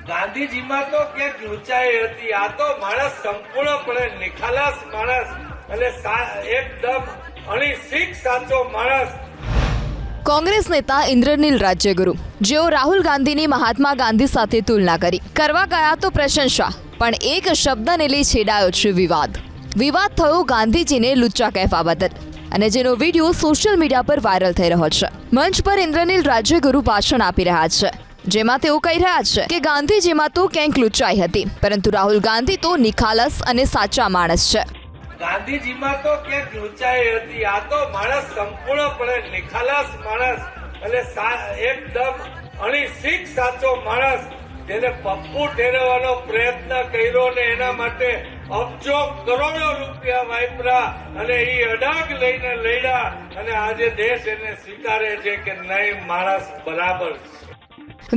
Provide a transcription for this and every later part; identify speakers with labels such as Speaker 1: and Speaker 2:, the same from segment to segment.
Speaker 1: ગાંધીજીમાં તો ક્યાંક ઊંચાઈ હતી. આ તો માણસ સંપૂર્ણપણે નિખાલસ માણસ અને એકદમ અણિસીક સાચો માણસ.
Speaker 2: કોંગ્રેસ નેતા ઇન્દ્રનીલ રાજ્યગુરુ, જેઓ રાહુલ ગાંધીની મહાત્મા ગાંધી સાથે તુલના કરવા ગયા તો પ્રશંસા, પણ એક શબ્દને લઈ છેડાયો છે વિવાદ. વિવાદ થયો ગાંધીજીને લુચ્ચા કહેવા બદલ, અને જેનો વિડીયો સોશિયલ મીડિયા પર વાયરલ થઈ રહ્યો છે. મંચ પર ઇન્દ્રનીલ રાજ્યગુરુ ભાષણ આપી રહ્યા છે, જેમાં તેઓ કહી રહ્યા છે કે ગાંધીજીમાં તો ક્યાંક લુચ્ચાઈ હતી, પરંતુ રાહુલ ગાંધી તો નિખાલસ અને સાચા માણસ છે.
Speaker 1: ગાંધીજીમાં તો ક્યાંક ઊંચાઈ હતી. આ તો માણસ સંપૂર્ણપણે નિખાલસ માણસ અને એકદમ અણિસીક સાચો માણસ, જેને પપ્પુ ઠેરવવાનો પ્રયત્ન કર્યો ને એના માટે અબજો કરોડો રૂપિયા વાપર્યા અને એ અડાગ લઈને લડ્યા, અને આજે દેશ એને સ્વીકારે છે કે નહીં, માણસ બરાબર છે.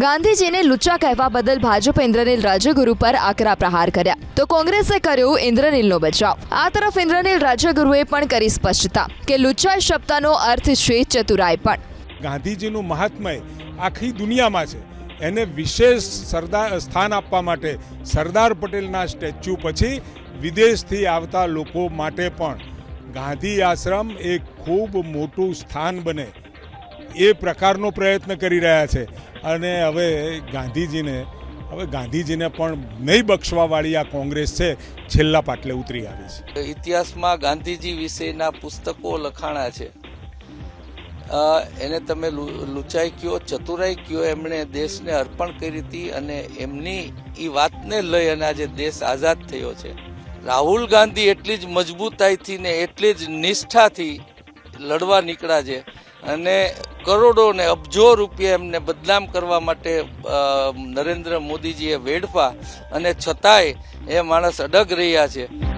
Speaker 2: ગાંધીજીને લુચ્ચા કહેવા બદલ ભાજપે ઇન્દ્રનીલ રાજ્યગુરુ પર આકરા પ્રહાર કર્યા, તો કોંગ્રેસે કર્યો ઇન્દ્રનીલનો બચાવ. આ તરફ ઇન્દ્રનીલ રાજ્યગુરુએ પણ કરી સ્પષ્ટતા કે લુચ્ચાઈ શબ્દનો અર્થ છે ચતુરાઈ. પણ
Speaker 3: ગાંધીજીનું મહાત્મય આખી દુનિયામાં છે. એને વિશેષ સ્થાન આપવા માટે સરદાર પટેલના સ્ટેચ્યુ પછી વિદેશથી આવતા લોકો માટે પણ ગાંધી આશ્રમ એક ખૂબ મોટું સ્થાન બને એ પ્રકારનો પ્રયત્ન કરી રહ્યા છે. અને હવે ગાંધીજીને પણ નહીં બક્ષવાવાળી આ કોંગ્રેસ છે, છેલ્લા પાટલે ઉતરી આવી છે.
Speaker 4: ઇતિહાસમાં ગાંધીજી વિશેના પુસ્તકો લખાણા છે. એને તમે લુચાઈ કયો, ચતુરાઈ કયો, એમણે દેશને અર્પણ કરી હતી, અને એમની એ વાતને લઈ અને આજે દેશ આઝાદ થયો છે. રાહુલ ગાંધી એટલી જ મજબૂતાઈથી ને એટલી જ નિષ્ઠાથી લડવા નીકળ્યા છે, અને કરોડો ને અબજો રૂપિયા એમને બદનામ કરવા માટે નરેન્દ્ર મોદીજીએ વેડફા, અને છતાંય એ માણસ અડગ રહ્યા છે.